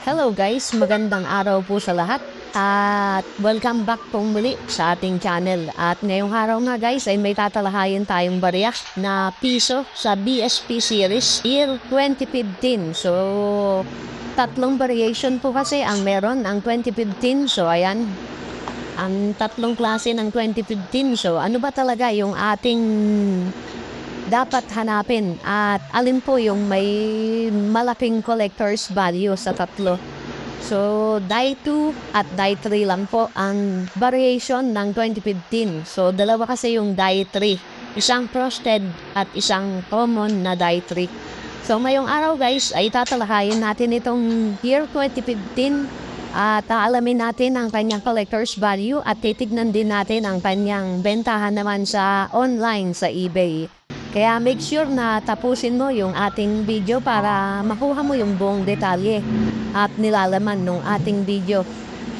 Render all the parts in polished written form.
Hello guys, magandang araw po sa lahat at welcome back po muli sa ating channel. At ngayong araw nga guys ay may tatalahayin tayong barya na piso sa BSP series year 2015. So, tatlong variation po kasi ang meron ang 2015. So, ayan, ang tatlong klase ng 2015. So, ano ba talaga yung ating dapat hanapin at alin po yung may malaking collector's value sa tatlo. So, die 2 at die 3 lang po ang variation ng 2015. So, dalawa kasi yung die 3. Isang frosted at isang common na die 3. So, ngayong araw guys ay tatalahayin natin itong year 2015 at aalamin natin ang kanyang collector's value at titignan din natin ang kanyang bentahan naman sa online sa eBay. Kaya make sure na tapusin mo yung ating video para makuha mo yung buong detalye at nilalaman ng ating video.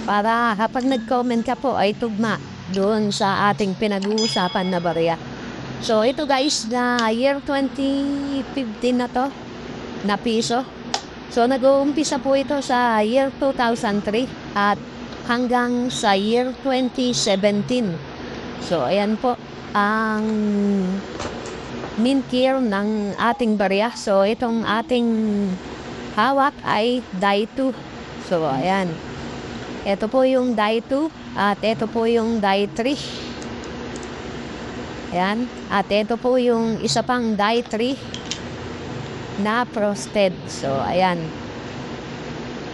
Para kapag nag-comment ka po ay tugma doon sa ating pinag-uusapan na barya. So ito guys na year 2015 na to na piso. So nag-uumpisa po ito sa year 2003 at hanggang sa year 2017. So ayan po ang mint year ng ating barya. So, itong ating hawak ay die 2. So, ayan. Ito po yung die 2 at ito po yung die 3. Ayan. At ito po yung isa pang die 3 na frosted. So, ayan.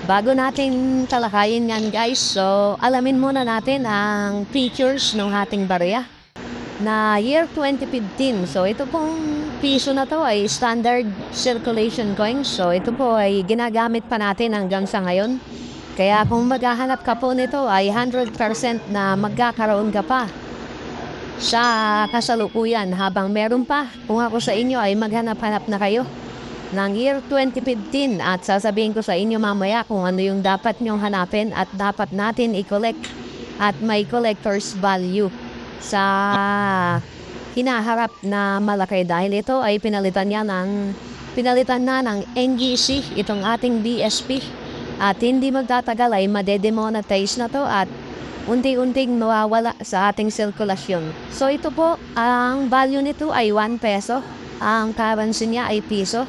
Bago natin talakayin yan guys, so alamin muna natin ang features ng ating barya na year 2015. So, ito pong piso na to ay standard circulation coins. So, ito po ay ginagamit pa natin hanggang sa ngayon. Kaya kung maghahanap ka po nito ay 100% na magkakaroon ka pa sa kasalukuyan habang meron pa. Kung ako sa inyo ay maghanap-hanap na kayo ng year 2015 at sasabihin ko sa inyo mamaya kung ano yung dapat nyong hanapin at dapat natin i-collect at may collector's value sa hinaharap na malaki dahil ito ay pinalitan na ng NGC itong ating BSP at hindi magtatagal ay madedemonetize na to at unti-unting mawawala sa ating sirkulasyon. So ito po, ang value nito ay 1 peso, ang currency niya ay piso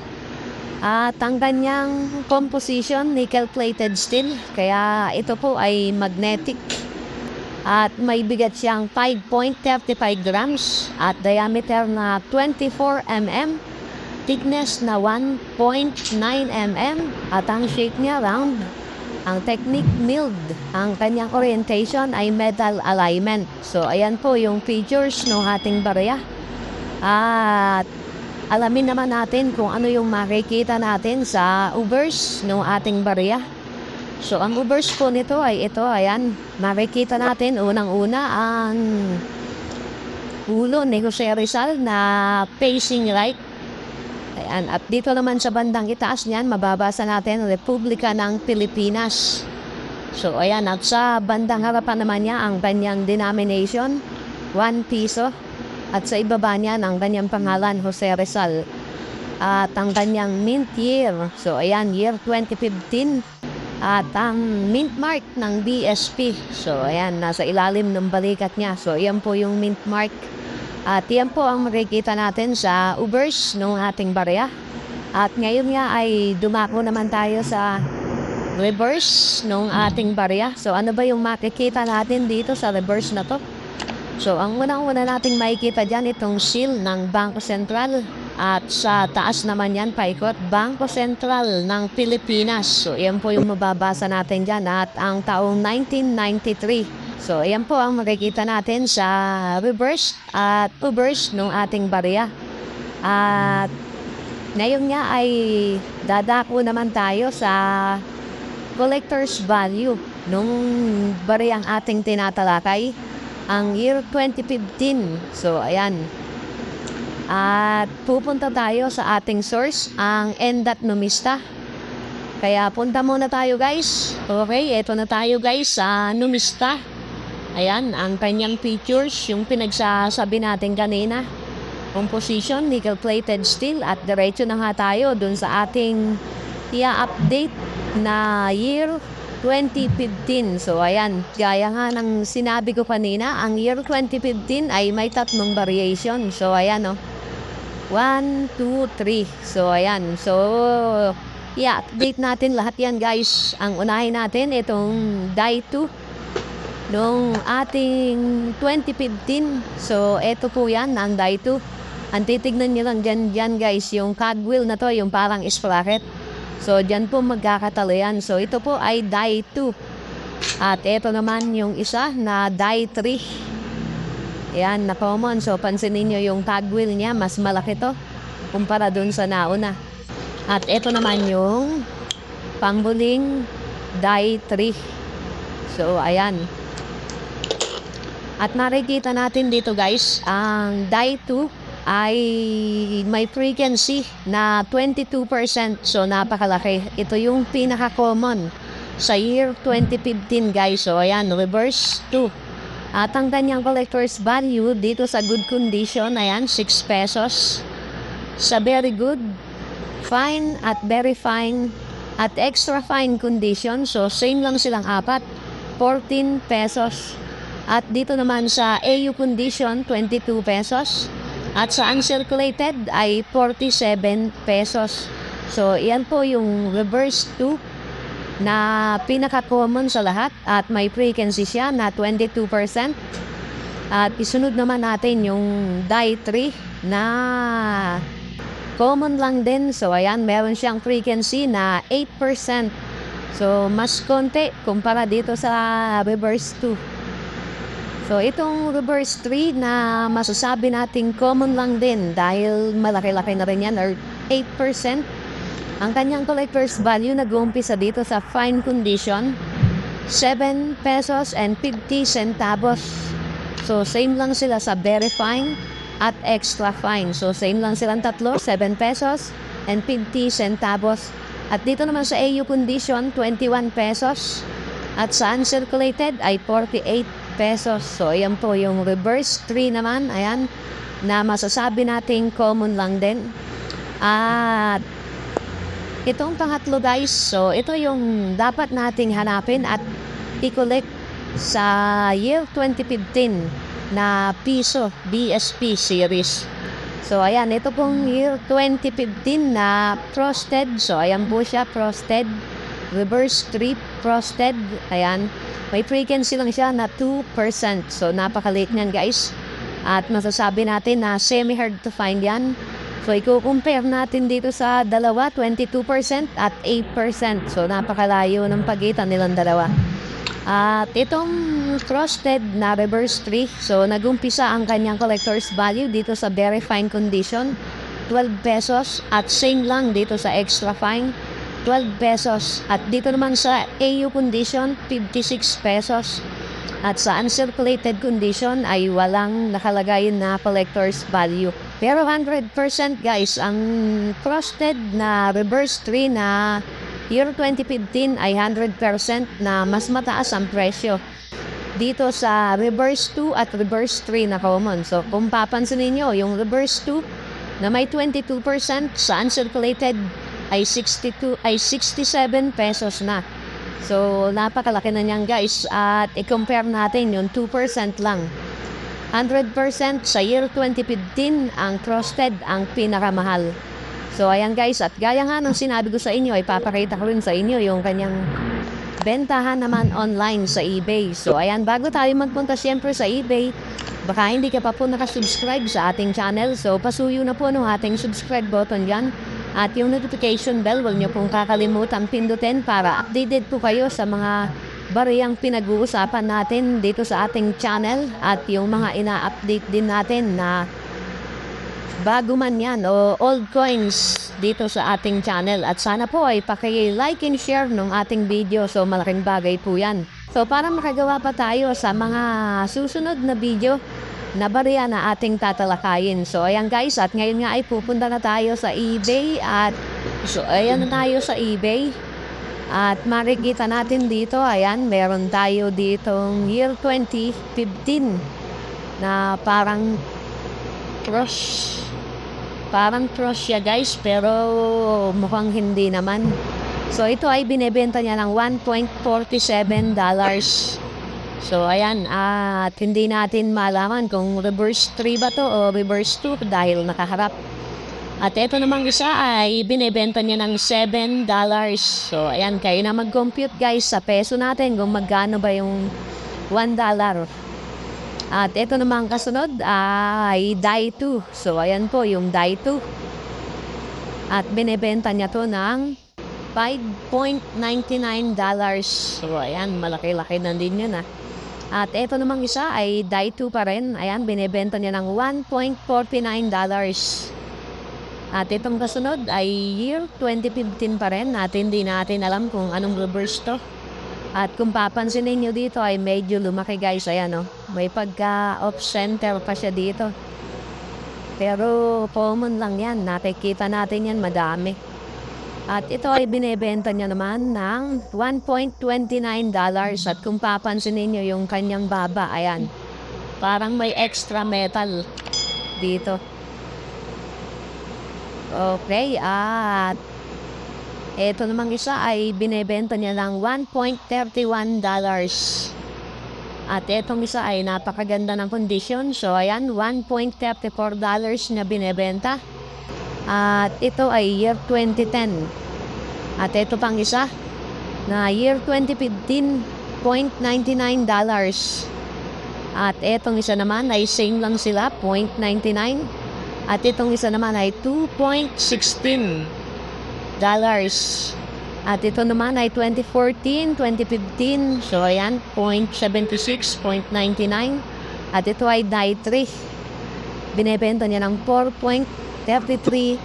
at ang kanyang composition nickel plated steel, kaya ito po ay magnetic. At may bigat siyang 5.35 grams at diameter na 24 mm, thickness na 1.9 mm at ang shape niya round. Ang technique milled, ang kanyang orientation ay metal alignment. So ayan po yung features ng ating barya. At alamin naman natin kung ano yung makikita natin sa ubers ng ating barya. So, ang ubers po nito ay ito, ayan, makikita natin unang-una ang ulo ni Jose Rizal na facing right. Ayan, at dito naman sa bandang itaas niyan, mababasa natin Republika ng Pilipinas. So, ayan, at sa bandang harapan naman niya ang kanyang denomination, 1 piso. At sa ibaba niya ang kanyang pangalan, Jose Rizal. At ang kanyang mint year, so ayan, year 2015. At ang mint mark ng BSP. So, ayan, nasa ilalim ng balikat niya. So, ayan po yung mint mark. At yan po ang makikita natin sa ubers ng ating barya. At ngayon nga ay dumako naman tayo sa reverse ng ating barya. So, ano ba yung makikita natin dito sa reverse na to? So, ang unang-una nating makikita dyan itong seal ng Bangko Sentral. At sa taas naman yan, paikot, Bangko Sentral ng Pilipinas. So, yan po yung mababasa natin dyan at ang taong 1993. So, yan po ang makikita natin sa reverse at ubers ng ating barya. At ngayon nga ay dadako naman tayo sa collector's value nung baryang ating tinatalakay, ang year 2015. So, ayan. At pupunta tayo sa ating source, ang Endat Numista. Kaya punta muna tayo guys. Okay, eto na tayo guys sa Numista. Ayan, ang kanyang features, yung pinagsasabi natin kanina. Composition, nickel plated steel at diretso na nga tayo dun sa ating i-update na year 2015. So ayan, gaya nga ng sinabi ko kanina, ang year 2015 ay may tatlong variation. So ayan, 1, 2, 3. So ayan, so update natin lahat yan, guys. Ang unahin natin itong die 2 nung ating 2015. So eto po yan, ang die 2. Ang titignan nyo lang dyan, guys, yung cogwheel na to, yung parang sprocket. So, dyan po magkakatalo yan. So, ito po ay die 2. At ito naman yung isa na die 3. Yan, na common. So, pansinin nyo yung cogwheel niya, mas malaki to kumpara dun sa nauna. At ito naman yung panghuling die 3. So, ayan. At nakikita natin dito, guys, ang die 2 ay may frequency na 22%. So, napakalaki. Ito yung pinaka-common sa year 2015, guys. So, ayan, reverse 2. At ang kanyang collector's value dito sa good condition, ayan, 6 pesos. Sa very good, fine at very fine at extra fine condition, so same lang silang apat, 14 pesos. At dito naman sa AU condition, 22 pesos. At sa uncirculated ay 47 pesos. So, iyan po yung reverse 2 na pinaka-common sa lahat at may frequency siya na 22%. At isunod naman natin yung die 3 na common lang din. So, ayan, meron siyang frequency na 8%. So, mas konti kumpara dito sa reverse 2. So, itong reverse 3 na masasabi nating common lang din dahil malaki-laki na rin yan or 8%. Ang kanyang collector's value nag-uumpisa dito sa fine condition, 7 pesos and 50 centavos. So, same lang sila sa very fine at extra fine. So, same lang silang tatlo, 7 pesos and 50 centavos. At dito naman sa AU condition, 21 pesos. At sa uncirculated ay 48 pesos. So, ayan po yung reverse 3 naman. Ayan, na masasabi nating common lang din. At itong pangatlo, guys. So, ito yung dapat nating hanapin at i-collect sa year 2015 na piso BSP series. So, ayan, ito pong year 2015 na frosted. So, ayan po siya, frosted. Reverse 3 frosted. Ayan. May frequency lang siya na 2%. So, napakaliit niyan, guys. At masasabi natin na semi-hard to find yan. So, i-compare natin dito sa dalawa, 22% at 8%. So, napakalayo ng pagitan nilang dalawa. At itong frosted na reverse 3, so, nag-umpisa ang kanyang collector's value dito sa very fine condition, 12 pesos. At same lang dito sa extra fine, 12 pesos. At dito naman sa AU condition, 56 pesos. At sa uncirculated condition ay walang nakalagay na collector's value. Pero 100% guys, ang frosted na reverse 3 na year 2015 ay 100% na mas mataas ang presyo dito sa reverse 2 at reverse 3 na common. So kung papansin niyo, yung reverse 2 na may 22% sa uncirculated ay 67 pesos na. So, napakalaki na niyan, guys. At i-compare natin yung 2% lang. 100% sa year 2015, ang frosted ang pinakamahal. So, ayan, guys. At gaya nga ng sinabi ko sa inyo, ipapakita ko rin sa inyo yung kanyang bentahan naman online sa eBay. So, ayan, bago tayo magpunta siyempre sa eBay, baka hindi ka pa po nakasubscribe sa ating channel. So, pasuyo na po ng ating subscribe button dyan. At yung notification bell, huwag niyo pong kakalimutan pindutin para updated po kayo sa mga bariyang pinag-uusapan natin dito sa ating channel. At yung mga ina-update din natin na bago man yan o old coins dito sa ating channel. At sana po ay paki-like and share ng ating video. So malaking bagay po yan. So para makagawa pa tayo sa mga susunod na video na bariya na ating tatalakayin. So, ayan guys, at ngayon nga ay pupunta na tayo sa eBay at so, ayan na tayo sa eBay. At makikita natin dito, ayan, meron tayo ditong year 2015 na parang cross siya guys, pero mukhang hindi naman. So ito ay binebenta niya ng $1.47. So ayan, at hindi natin malaman kung reverse 3 ba to o reverse 2 dahil nakaharap. At ito namang isa ay binebenta niya ng $7. So ayan, kayo na mag-compute guys sa peso natin kung magkano ba yung $1. At ito namang kasunod ay DAI 2. So ayan po yung DAI 2. At binebenta niya to ng $5.99. So ayan, malaki-laki na din yun ah. At ito namang isa ay DAI 2 pa rin. Ayan, binebenta niya ng $1.49. At itong kasunod ay year 2015 pa rin. At hindi natin alam kung anong reverse to. At kung papansin niyo dito ay medyo lumaki guys. Ayan o, may pagka-off center pa siya dito. Pero common lang yan. Nakikita natin yan madami. At ito ay binebenta niya naman ng $1.29. At kung papansin niyo yung kanyang baba, ayan. Parang may extra metal dito. Okay, at ito namang isa ay binebenta niya ng $1.31. At itong isa ay napakaganda ng condition. So ayan, $1.34 na binebenta. At ito ay year 2010. At ito pang isa na year 2015, $0.99. At itong isa naman ay same lang sila, $0.99. At itong isa naman ay $2.16. At ito naman ay 2014, 2015. So ayan, $0.76, $0.99. At ito ay DAI 3. Binebenta niya ng $4.33.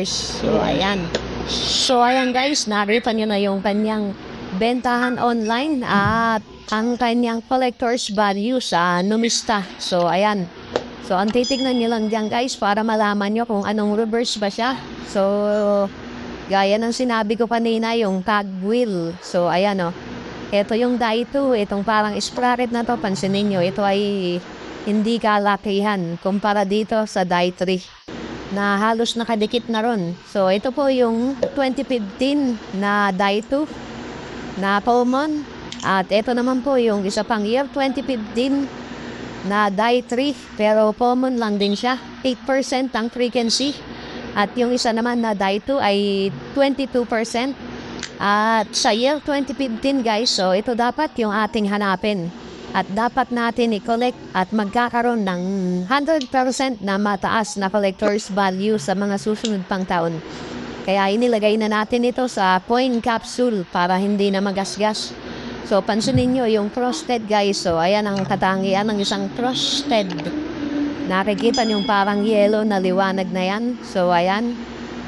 So ayan. So ayan guys, nakita niyo na yung kanyang bentahan online at ang kanyang collector's value sa Numista. So ayan. So ang titignan niyo lang dyan guys para malaman niyo kung anong reverse ba siya. So gaya ng sinabi ko kanina, yung cogwheel. So ayan o. Ito yung DAI 2. Itong parang sprocket na to. Pansinin niyo, ito ay hindi kalakihan kumpara dito sa DAI 3 na halos nakadikit na ron. So ito po yung 2015 na DAI 2 na common. At ito naman po yung isa pang year 2015 na DAI 3 pero common lang din siya. 8% ang frequency. At yung isa naman na DAI 2 ay 22%. At sa year 2015 guys, so ito dapat yung ating hanapin. At dapat natin i-collect at magkakaroon ng 100% na mataas na collector's value sa mga susunod pang taon. Kaya inilagay na natin ito sa coin capsule para hindi na magasgas. So pansinin nyo yung frosted guys. So ayan ang katangian ng isang frosted. Nakikita nyo parang yellow na liwanag na yan. So ayan.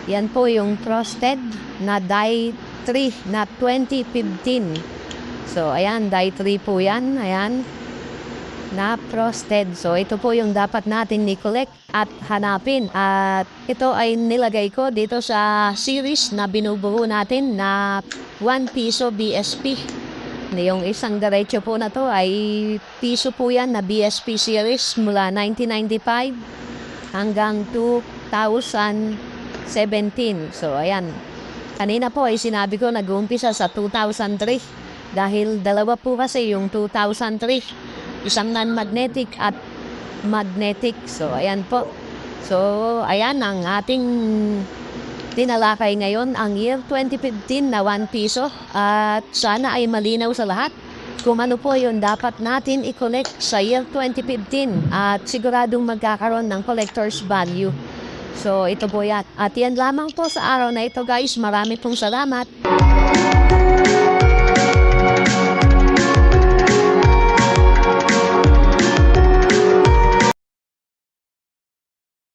Yan po yung frosted na DAI 3 na 2015. So ayan, DAI 3 po yan. Ayan. Na frosted. So ito po yung dapat natin i-collect at hanapin. At ito ay nilagay ko dito sa series na binubuo natin na 1 piso BSP. Yung isang diretso po na to ay piso po yan na BSP series mula 1995 hanggang 2017. So ayan. Kanina po ay sinabi ko nag-uumpisa sa 2003 dahil dalawa po kasi yung 2003. Isang non-magnetic at magnetic. So ayan po. So ayan ang ating tinalakay ngayon, ang year 2015 na 1 piso. At sana ay malinaw sa lahat kung ano po yun dapat natin i-collect sa year 2015 at siguradong magkakaroon ng collector's value. So ito po yan. At yan lamang po sa araw na ito guys. Marami pong salamat.